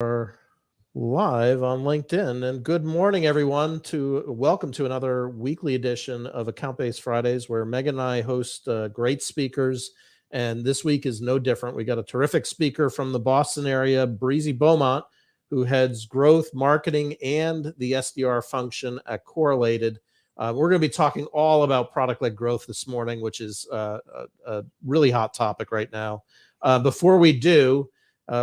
Are live on LinkedIn, and good morning everyone. Welcome to another weekly edition of Account-Based Fridays, where Megan and I host great speakers, and this week is no different. We got a terrific speaker from the Boston area, Breezy Beaumont, who heads growth, marketing, and the SDR function at Correlated. We're going to be talking all about product-led growth this morning, which is a really hot topic right now. Before we do,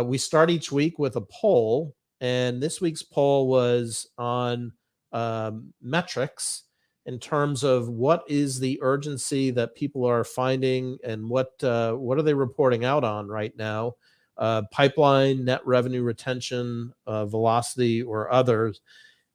we start each week with a poll, and this week's poll was on metrics in terms of what is the urgency that people are finding and what are they reporting out on right now, pipeline, net revenue retention, velocity, or others.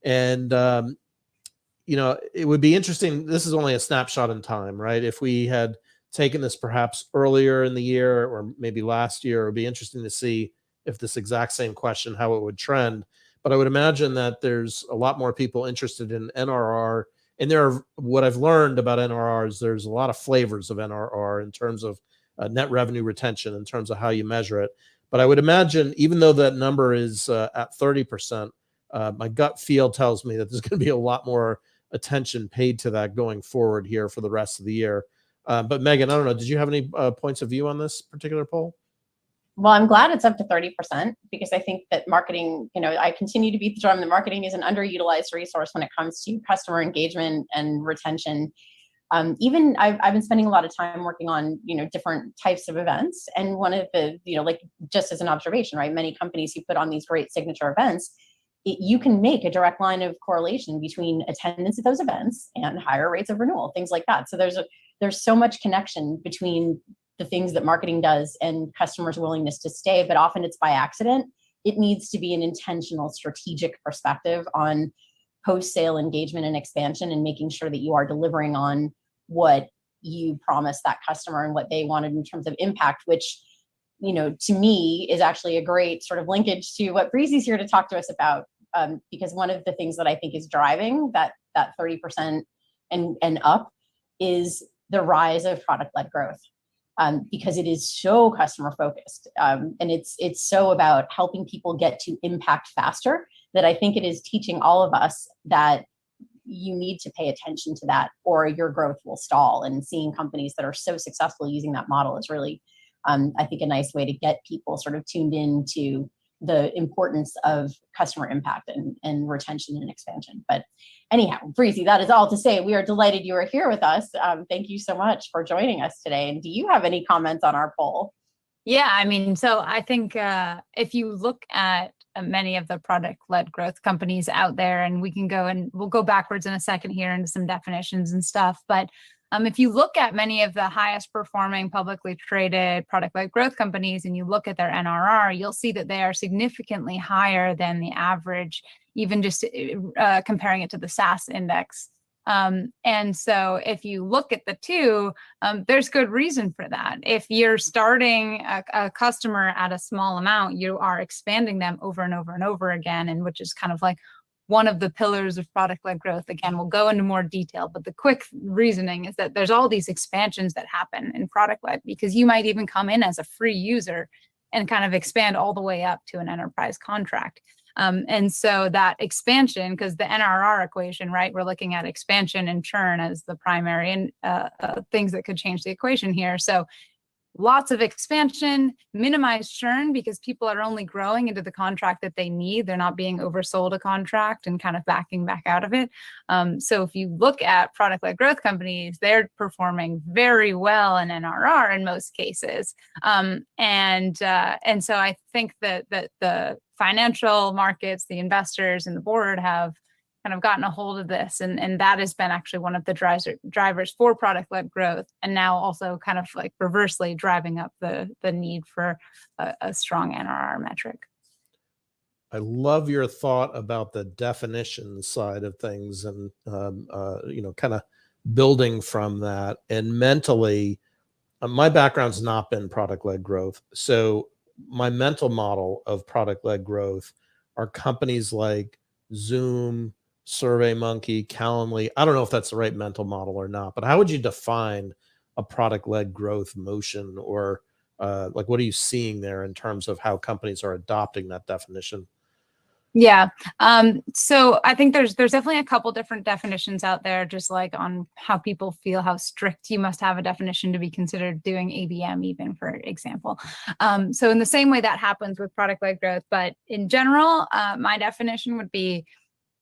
And it would be interesting. This is only a snapshot in time, right? If we had taken this perhaps earlier in the year or maybe last year, it would be interesting to see if this exact same question, how it would trend. But I would imagine that there's a lot more people interested in NRR. And what I've learned about NRR is there's a lot of flavors of NRR in terms of net revenue retention, in terms of how you measure it. But I would imagine, even though that number is at 30%, my gut feel tells me that there's going to be a lot more attention paid to that going forward here for the rest of the year. But Megan, I don't know, did you have any points of view on this particular poll? Well, I'm glad it's up to 30% because I think that marketing, I continue to beat the drum that marketing is an underutilized resource when it comes to customer engagement and retention. Even I've been spending a lot of time working on, different types of events. And one of the, just as an observation, right, many companies who put on these great signature events, you can make a direct line of correlation between attendance at those events and higher rates of renewal, things like that. So there's so much connection between the things that marketing does and customers' willingness to stay, but often it's by accident. It needs to be an intentional strategic perspective on post-sale engagement and expansion, and making sure that you are delivering on what you promised that customer and what they wanted in terms of impact, which, to me is actually a great sort of linkage to what Breezy's here to talk to us about. Because one of the things that I think is driving that 30% and up is the rise of product-led growth. Because it is so customer focused, and it's so about helping people get to impact faster, that I think it is teaching all of us that you need to pay attention to that or your growth will stall. And seeing companies that are so successful using that model is really, I think, a nice way to get people sort of tuned into the importance of customer impact and retention and expansion. But anyhow, Breezy, that is all to say, we are delighted you are here with us. Thank you so much for joining us today. And do you have any comments on our poll? Yeah, so I think if you look at many of the product-led growth companies out there, and we'll go backwards in a second here into some definitions and stuff, but if you look at many of the highest performing publicly traded product-led growth companies and you look at their NRR, you'll see that they are significantly higher than the average, even just comparing it to the SaaS index. And so if you look at the two, there's good reason for that. If you're starting a customer at a small amount, you are expanding them over and over and over again, and which is kind of like one of the pillars of product-led growth. Again, we'll go into more detail, but the quick reasoning is that there's all these expansions that happen in product-led, because you might even come in as a free user and kind of expand all the way up to an enterprise contract. And so that expansion, because the NRR equation, right, we're looking at expansion and churn as the primary things that could change the equation here. So lots of expansion, minimize churn, because people are only growing into the contract that they need. They're not being oversold a contract and kind of backing back out of it. So if you look at product-led growth companies, they're performing very well in NRR in most cases. And so I think that the financial markets, the investors, and the board have kind of gotten a hold of this, and that has been actually one of the drivers for product-led growth, and now also kind of like reversely driving up the need for a strong NRR metric. I love your thought about the definition side of things, and kind of building from that. And mentally, my background's not been product-led growth, so my mental model of product-led growth are companies like Zoom, SurveyMonkey, Calendly. I don't know if that's the right mental model or not, but how would you define a product-led growth motion or Like, what are you seeing there in terms of how companies are adopting that definition? Yeah. So I think there's definitely a couple different definitions out there, just like on how people feel, how strict you must have a definition to be considered doing ABM, even, for example. So in the same way that happens with product-led growth, but in general, my definition would be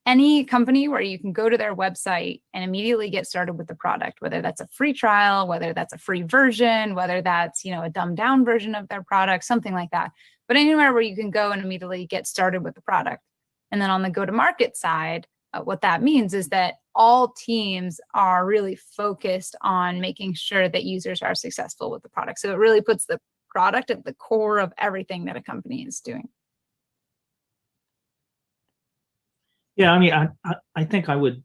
any company where you can go to their website and immediately get started with the product, whether that's a free trial, whether that's a free version, whether that's, you know, a dumbed down version of their product, something like that. But anywhere where you can go and immediately get started with the product. And then on the go-to-market side, what that means is that all teams are really focused on making sure that users are successful with the product. So it really puts the product at the core of everything that a company is doing. Yeah, I mean, I think I would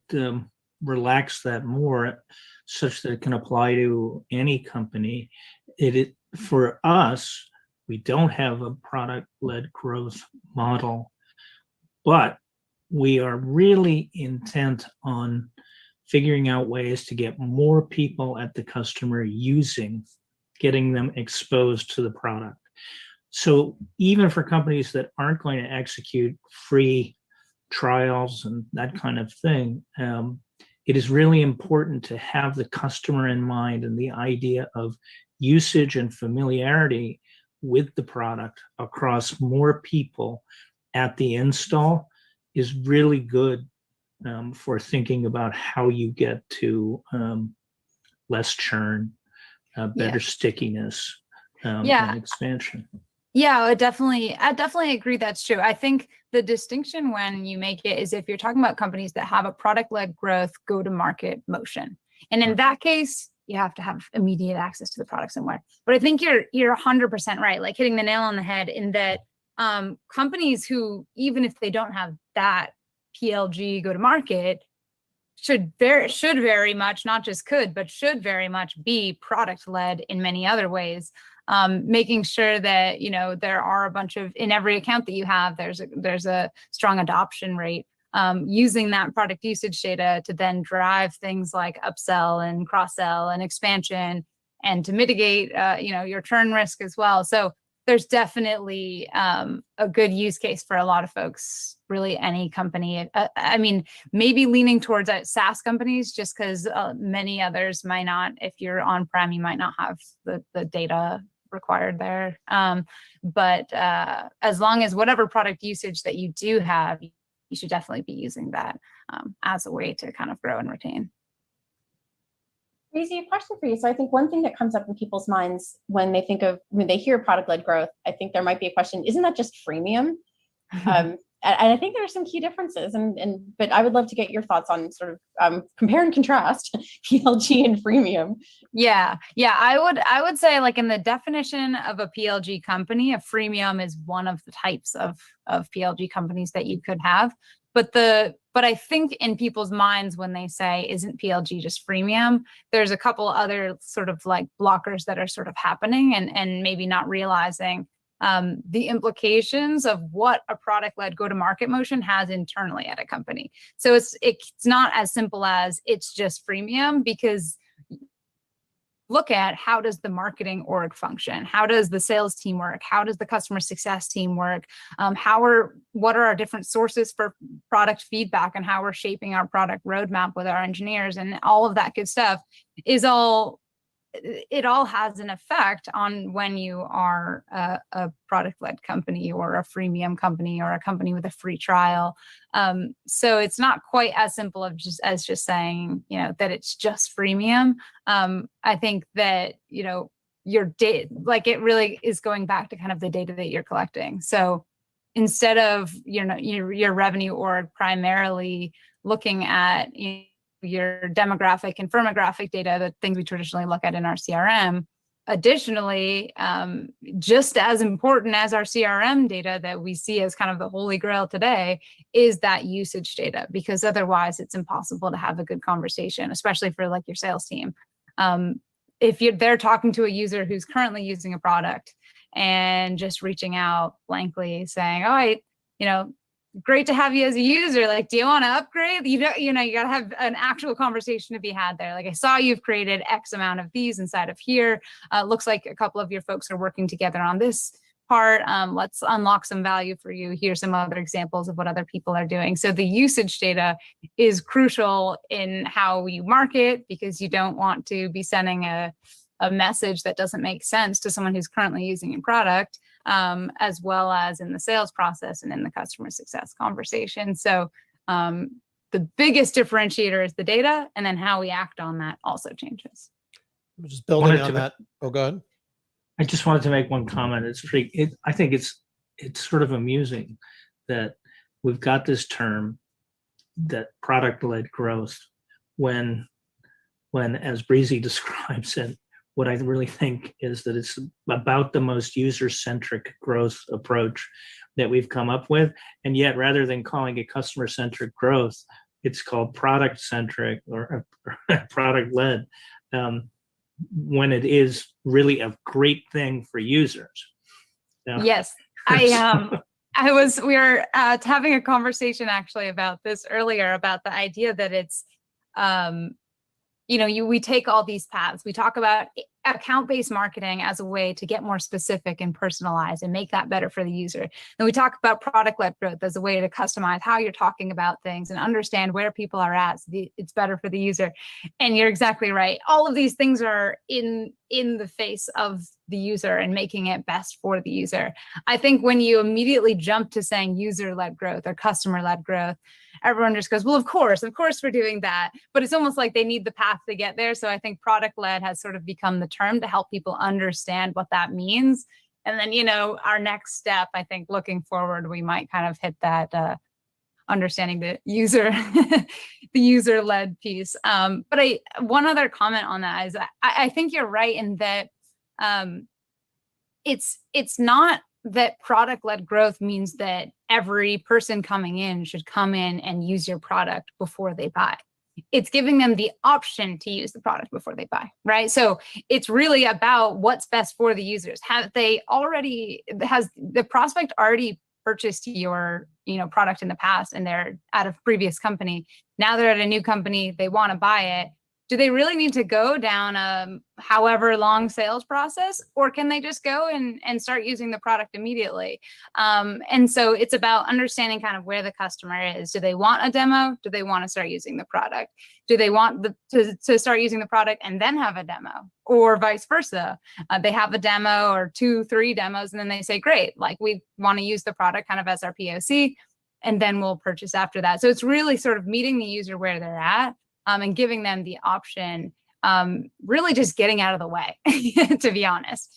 relax that more, such that it can apply to any company. For us, we don't have a product-led growth model, but we are really intent on figuring out ways to get more people at the customer getting them exposed to the product. So even for companies that aren't going to execute free trials and that kind of thing, it is really important to have the customer in mind, and the idea of usage and familiarity with the product across more people at the install is really good for thinking about how you get to less churn, better stickiness, and expansion. Yeah, I definitely agree that's true. I think the distinction when you make it is if you're talking about companies that have a product-led growth go-to-market motion. And in that case, you have to have immediate access to the product somewhere. But I think you're 100% right, like hitting the nail on the head, in that companies who, even if they don't have that PLG go-to-market, should very much, not just could, but should very much be product-led in many other ways. Making sure that, you know, there are a bunch of, in every account that you have, there's a strong adoption rate, using that product usage data to then drive things like upsell and cross-sell and expansion, and to mitigate, you know, your churn risk as well. So there's definitely a good use case for a lot of folks, really any company. I mean, maybe leaning towards SaaS companies, just because many others might not. If you're on-prem, you might not have the data required there. But as long as whatever product usage that you do have, you should definitely be using that as a way to kind of grow and retain. Breezy, a question for you. So I think one thing that comes up in people's minds when they hear product-led growth, I think there might be a question, isn't that just freemium? And I think there are some key differences, but I would love to get your thoughts on sort of compare and contrast PLG and freemium. Yeah, I would say, like, in the definition of a PLG company, a freemium is one of the types of PLG companies that you could have. But I think in people's minds, when they say, isn't PLG just freemium, there's a couple other sort of like blockers that are sort of happening, and maybe not realizing the implications of what a product-led go-to-market motion has internally at a company. So it's not as simple as it's just freemium, because look at, how does the marketing org function? How does the sales team work? How does the customer success team work? What are our different sources for product feedback, and how we're shaping our product roadmap with our engineers, and all of that good stuff it all has an effect on when you are a product-led company, or a freemium company, or a company with a free trial. So it's not quite as simple as just saying, you know, that it's just freemium. I think that, you know, your data, like, it really is going back to kind of the data that you're collecting. So instead of, you know, your revenue org primarily looking at, you know, your demographic and firmographic data, the things we traditionally look at in our CRM. Additionally, just as important as our CRM data that we see as kind of the holy grail today is that usage data, because otherwise it's impossible to have a good conversation, especially for like your sales team. If they're talking to a user who's currently using a product and just reaching out blankly saying, all right, you know, great to have you as a user. Like, do you want to upgrade? You got to have an actual conversation to be had there. Like, I saw you've created X amount of these inside of here. Looks like a couple of your folks are working together on this part. Let's unlock some value for you. Here's some other examples of what other people are doing. So the usage data is crucial in how you market, because you don't want to be sending a message that doesn't make sense to someone who's currently using your product, as well as in the sales process and in the customer success conversation. So the biggest differentiator is the data, and then how we act on that also changes. Just building on that. Oh, go ahead. I just wanted to make one comment. I think it's sort of amusing that we've got this term, that product-led growth, when as Breezy describes it, what I really think is that it's about the most user-centric growth approach that we've come up with. And yet, rather than calling it customer-centric growth, it's called product-centric or product-led, when it is really a great thing for users. Yes, we were having a conversation actually about this earlier, about the idea that it's, we take all these paths. We talk about account-based marketing as a way to get more specific and personalized and make that better for the user. And we talk about product-led growth as a way to customize how you're talking about things and understand where people are at. So it's better for the user. And you're exactly right. All of these things are in the face of the user and making it best for the user. I think when you immediately jump to saying user-led growth or customer-led growth, everyone just goes, well, of course we're doing that. But it's almost like they need the path to get there. So I think product-led has sort of become the term to help people understand what that means. And then, our next step, I think looking forward, we might kind of hit that understanding the user, the user-led piece. But one other comment on that is I think you're right in that it's not that product-led growth means that every person coming in should come in and use your product before they buy. It's giving them the option to use the product before they buy, right? So it's really about what's best for the users. Has the prospect already purchased your product in the past and they're at a previous company? Now they're at a new company, they want to buy it. Do they really need to go down a however long sales process, or can they just go and start using the product immediately? And so it's about understanding kind of where the customer is. Do they want a demo? Do they want to start using the product? Do they want to start using the product and then have a demo, or vice versa? They have a demo or 2-3 demos, and then they say, great, like we want to use the product kind of as our POC, and then we'll purchase after that. So it's really sort of meeting the user where they're at. And giving them the option, really just getting out of the way, to be honest.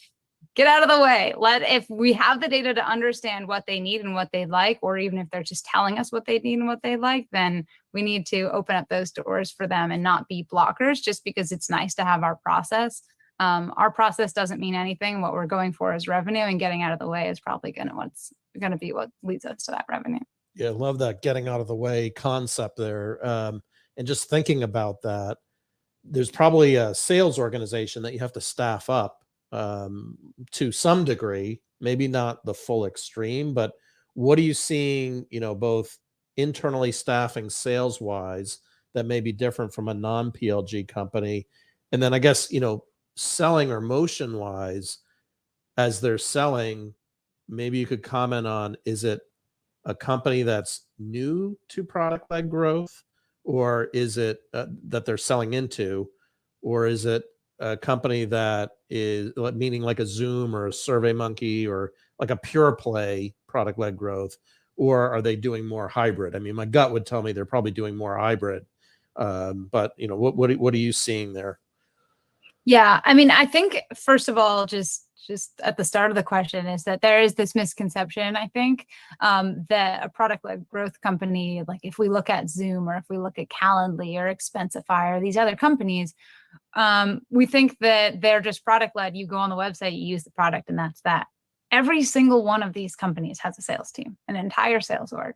Get out of the way. If we have the data to understand what they need and what they like, or even if they're just telling us what they need and what they like, then we need to open up those doors for them and not be blockers just because it's nice to have our process. Our process doesn't mean anything. What we're going for is revenue, and getting out of the way is probably going to be what leads us to that revenue. Yeah, I love that getting out of the way concept there. And just thinking about that, there's probably a sales organization that you have to staff up to some degree, maybe not the full extreme, but what are you seeing, both internally staffing sales wise that may be different from a non-PLG company? And then I guess, selling or motion wise, as they're selling, maybe you could comment on, is it a company that's new to product-led growth? Or is it that they're selling into, or is it a company that is, meaning like a Zoom or a SurveyMonkey or like a pure play product-led growth, or are they doing more hybrid? I mean, my gut would tell me they're probably doing more hybrid, but what are you seeing there? Yeah, I mean, I think first of all, just at the start of the question, is that there is this misconception, I think, that a product-led growth company, like if we look at Zoom or if we look at Calendly or Expensify or these other companies, we think that they're just product-led. You go on the website, you use the product, and that's that. Every single one of these companies has a sales team, an entire sales org.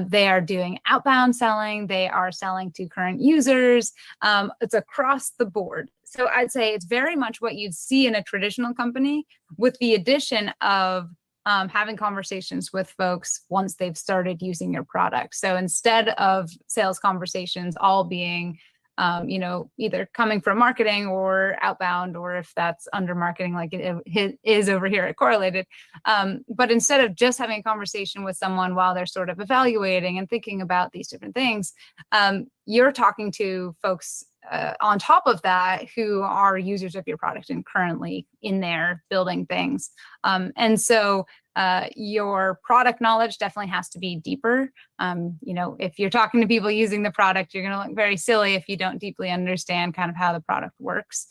They are doing outbound selling. They are selling to current users. It's across the board. So I'd say it's very much what you'd see in a traditional company, with the addition of having conversations with folks once they've started using your product. So instead of sales conversations all being either coming from marketing or outbound, or if that's under marketing, like it is over here at Correlated. But instead of just having a conversation with someone while they're sort of evaluating and thinking about these different things, you're talking to folks on top of that who are users of your product and currently in there building things. And so your product knowledge definitely has to be deeper. If you're talking to people using the product, you're going to look very silly if you don't deeply understand kind of how the product works.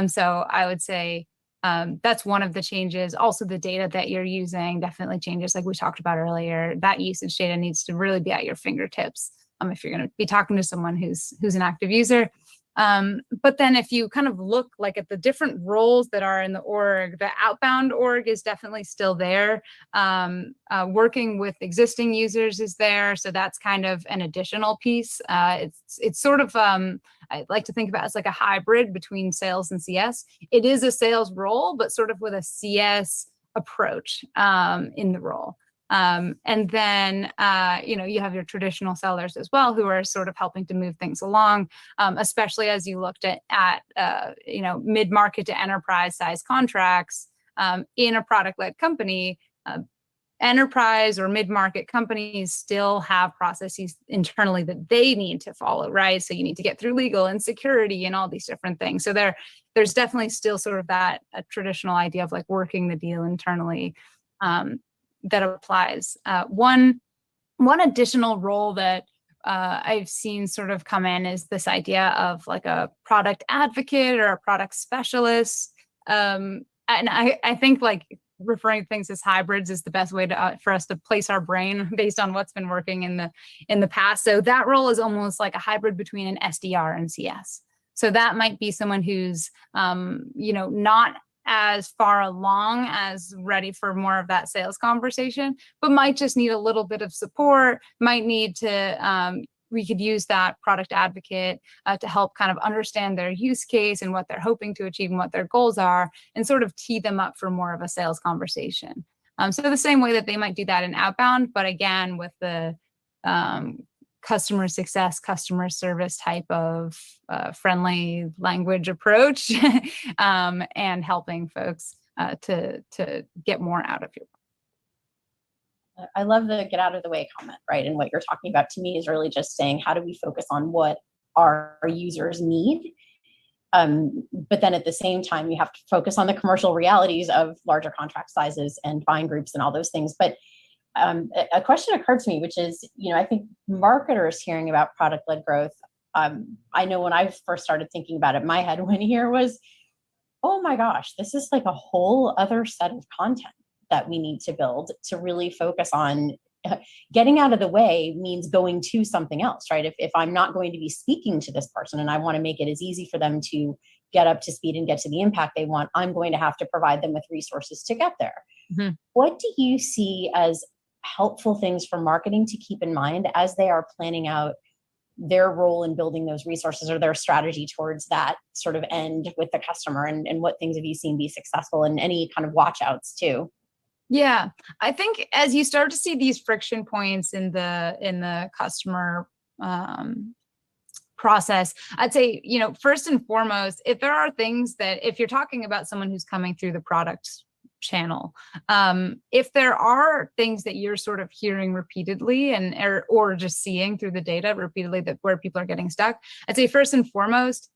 So I would say that's one of the changes. Also, the data that you're using definitely changes. Like we talked about earlier, that usage data needs to really be at your fingertips if you're going to be talking to someone who's an active user. But then if you kind of look like at the different roles that are in the org, the outbound org is definitely still there. Working with existing users is there. So that's kind of an additional piece. It's sort of, I like to think about it as like a hybrid between sales and CS. It is a sales role, but sort of with a CS approach in the role. And then, you have your traditional sellers as well, who are sort of helping to move things along, especially as you looked at mid-market to enterprise size contracts in a product-led company. Enterprise or mid-market companies still have processes internally that they need to follow, right? So you need to get through legal and security and all these different things. So there's definitely still sort of that traditional idea of like working the deal internally. That applies. One additional role that I've seen sort of come in is this idea of like a product advocate or a product specialist. And I think like referring to things as hybrids is the best way for us to place our brain based on what's been working in the past. So that role is almost like a hybrid between an SDR and CS. So that might be someone who's not as far along as ready for more of that sales conversation, but might just need a little bit of support, might need to, we could use that product advocate to help kind of understand their use case and what they're hoping to achieve and what their goals are, and sort of tee them up for more of a sales conversation. So the same way that they might do that in outbound, but again, with the customer success, customer service type of friendly language approach, and helping folks to get more out of your. I love the get out of the way comment, right? And what you're talking about to me is really just saying, how do we focus on what our users need? But then at the same time, you have to focus on the commercial realities of larger contract sizes and buying groups and all those things. But a question occurred to me, which is, I think marketers hearing about product-led growth, I know when I first started thinking about it, my head went here was, oh my gosh, this is like a whole other set of content that we need to build to really focus on. Getting out of the way means going to something else, right? If I'm not going to be speaking to this person and I want to make it as easy for them to get up to speed and get to the impact they want, I'm going to have to provide them with resources to get there. Mm-hmm. What do you see as helpful things for marketing to keep in mind as they are planning out their role in building those resources or their strategy towards that sort of end with the customer, and what things have you seen be successful, and any kind of watch outs too? Yeah, I think as you start to see these friction points in the customer process, I'd say, first and foremost, if there are things that, if you're talking about someone who's coming through the product channel, if there are things that you're sort of hearing repeatedly or just seeing through the data repeatedly that where people are getting stuck, I'd say first and foremost,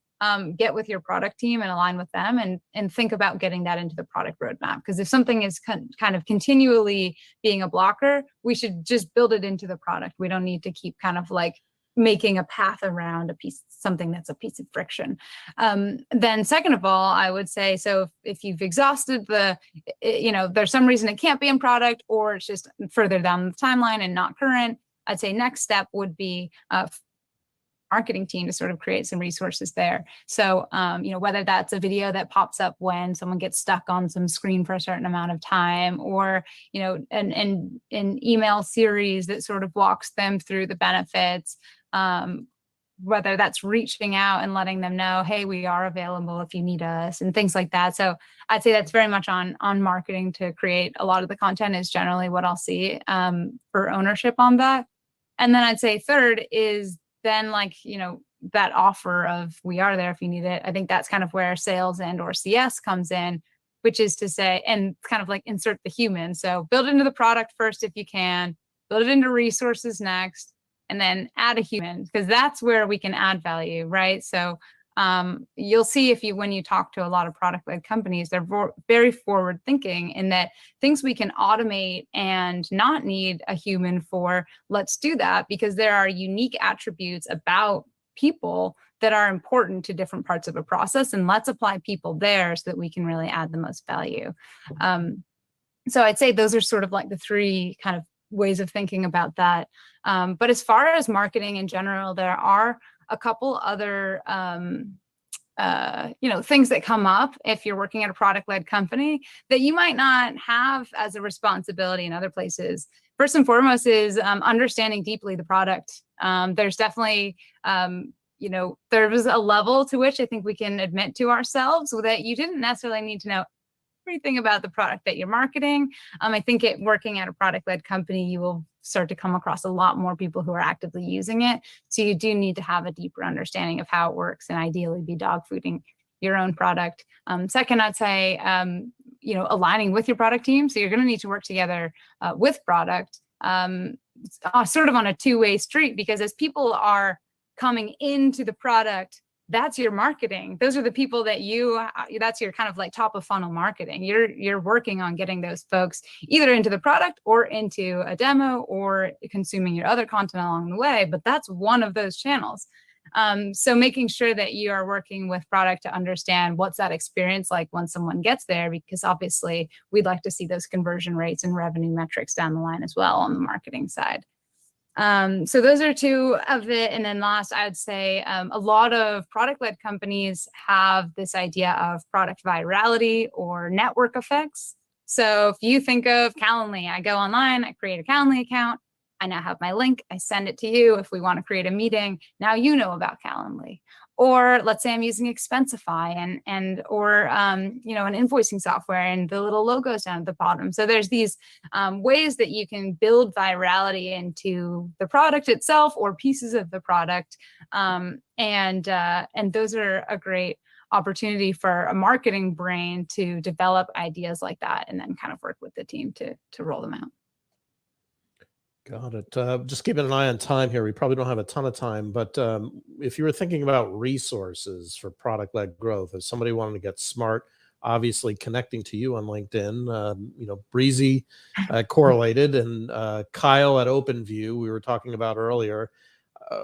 get with your product team and align with them and think about getting that into the product roadmap. Because if something is kind of continually being a blocker, we should just build it into the product. We don't need to keep kind of like making a path around something that's a piece of friction. Then second of all, I would say, so if you've exhausted there's some reason it can't be in product, or it's just further down the timeline and not current, I'd say next step would be marketing team to sort of create some resources there. So, whether that's a video that pops up when someone gets stuck on some screen for a certain amount of time, or, an email series that sort of walks them through the benefits, whether that's reaching out and letting them know, hey, we are available if you need us, and things like that. So I'd say that's very much on marketing to create a lot of the content is generally what I'll see for ownership on that. And then I'd say third is then that offer of we are there if you need it. I think that's kind of where sales and or CS comes in, which is to say, and kind of like insert the human. So build into the product first if you can, build it into resources next, and then add a human, because that's where we can add value, right? So you'll see when you talk to a lot of product-led companies, they're very forward thinking in that things we can automate and not need a human for, let's do that, because there are unique attributes about people that are important to different parts of a process, and let's apply people there so that we can really add the most value. So I'd say those are sort of like the three kind of ways of thinking about that. But as far as marketing in general, there are a couple other things that come up if you're working at a product-led company that you might not have as a responsibility in other places. First and foremost is understanding deeply the product. There's definitely, there was a level to which I think we can admit to ourselves that you didn't necessarily need to know everything about the product that you're marketing. I think working at a product-led company, you will start to come across a lot more people who are actively using it. So you do need to have a deeper understanding of how it works and ideally be dog fooding your own product. Second, I'd say, aligning with your product team. So you're going to need to work together with product, sort of on a two-way street, because as people are coming into the product, that's your marketing. Those are the people that that's your kind of like top of funnel marketing. You're working on getting those folks either into the product or into a demo or consuming your other content along the way, but that's one of those channels. So making sure that you are working with product to understand what's that experience like when someone gets there, because obviously we'd like to see those conversion rates and revenue metrics down the line as well on the marketing side. So those are two of it. And then last, I would say a lot of product-led companies have this idea of product virality or network effects. So if you think of Calendly, I go online, I create a Calendly account, I now have my link, I send it to you. If we want to create a meeting, now you know about Calendly. Or let's say I'm using Expensify or an invoicing software and the little logos down at the bottom. So there's these ways that you can build virality into the product itself or pieces of the product. And those are a great opportunity for a marketing brain to develop ideas like that and then kind of work with the team to roll them out. Got it. Just keeping an eye on time here. We probably don't have a ton of time, but if you were thinking about resources for product-led growth, if somebody wanted to get smart, obviously connecting to you on LinkedIn, Breezy Correlated and Kyle at OpenView, we were talking about earlier.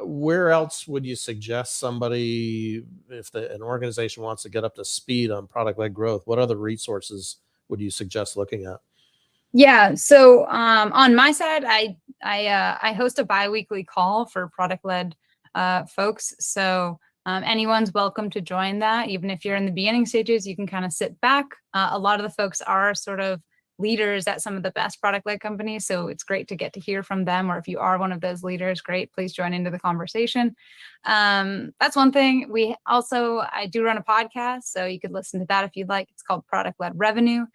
Where else would you suggest somebody, if an organization wants to get up to speed on product-led growth, what other resources would you suggest looking at? Yeah. So on my side, I host a bi-weekly call for product-led folks. So anyone's welcome to join that. Even if you're in the beginning stages, you can kind of sit back. A lot of the folks are sort of leaders at some of the best product-led companies. So it's great to get to hear from them. Or if you are one of those leaders, great, please join into the conversation. That's one thing. I do run a podcast, so you could listen to that if you'd like. It's called Product-Led Revenue.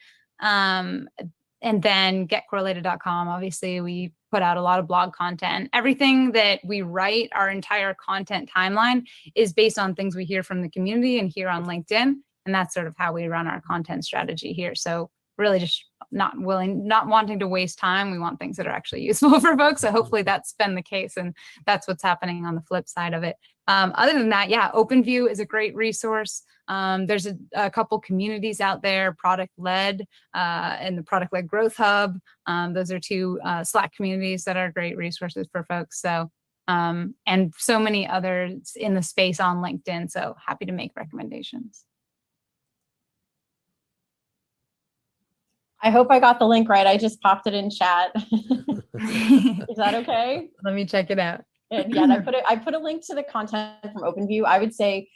And then getcorrelated.com. Obviously, we put out a lot of blog content. Everything that we write, our entire content timeline is based on things we hear from the community and here on LinkedIn. And that's sort of how we run our content strategy here. So really just not wanting to waste time. We want things that are actually useful for folks. So hopefully that's been the case. And that's what's happening on the flip side of it. Other than that, yeah, OpenView is a great resource. There's a couple communities out there, Product-Led and the Product-Led Growth Hub. Those are two Slack communities that are great resources for folks. So, and so many others in the space on LinkedIn. So happy to make recommendations. I hope I got the link right. I just popped it in chat. Is that okay? Let me check it out. Yeah, and I put a link to the content from OpenView. I would say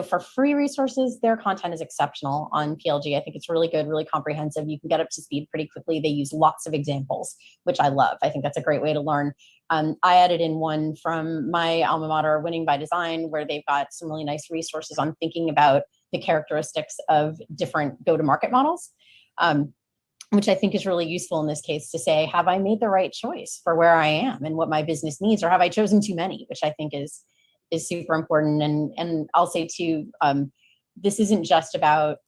for free resources, their content is exceptional on PLG. I think it's really good, really comprehensive. You can get up to speed pretty quickly. They use lots of examples, which I love. I think that's a great way to learn. I added in one from my alma mater, Winning by Design, where they've got some really nice resources on thinking about the characteristics of different go-to-market models, which I think is really useful in this case to say, have I made the right choice for where I am and what my business needs, or have I chosen too many, which I think is super important. And I'll say too, this isn't just about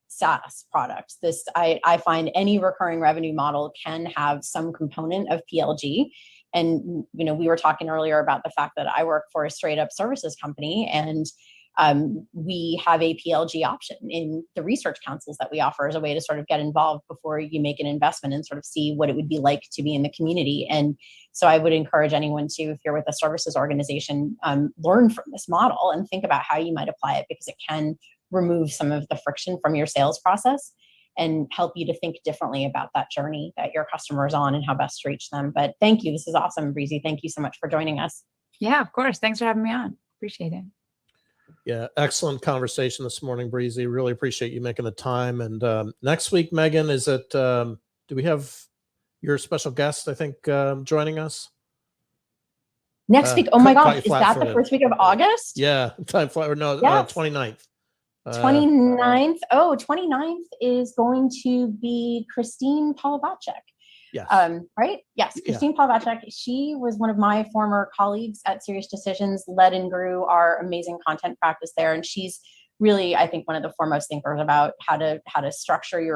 SaaS products. I find any recurring revenue model can have some component of PLG. And, we were talking earlier about the fact that I work for a straight up services company, and we have a PLG option in the research councils that we offer as a way to sort of get involved before you make an investment and sort of see what it would be like to be in the community. And so I would encourage anyone to, if you're with a services organization, learn from this model and think about how you might apply it, because it can remove some of the friction from your sales process and help you to think differently about that journey that your customer is on and how best to reach them. But thank you. This is awesome, Breezy. Thank you so much for joining us. Yeah, of course. Thanks for having me on. Appreciate it. Yeah, excellent conversation this morning, Breezy. Really appreciate you making the time. And next week, Megan, is it, do we have your special guest, I think, joining us? Next week, oh my gosh, is that the flat-footed. first week of August? Yeah, time flat, or no, Yes. 29th. 29th. 29th is going to be Christine Polovacek. Yes. Right? Yes, Christine Polovacek. She was one of my former colleagues at Serious Decisions, led and grew our amazing content practice there. And she's really, I think, one of the foremost thinkers about how to structure your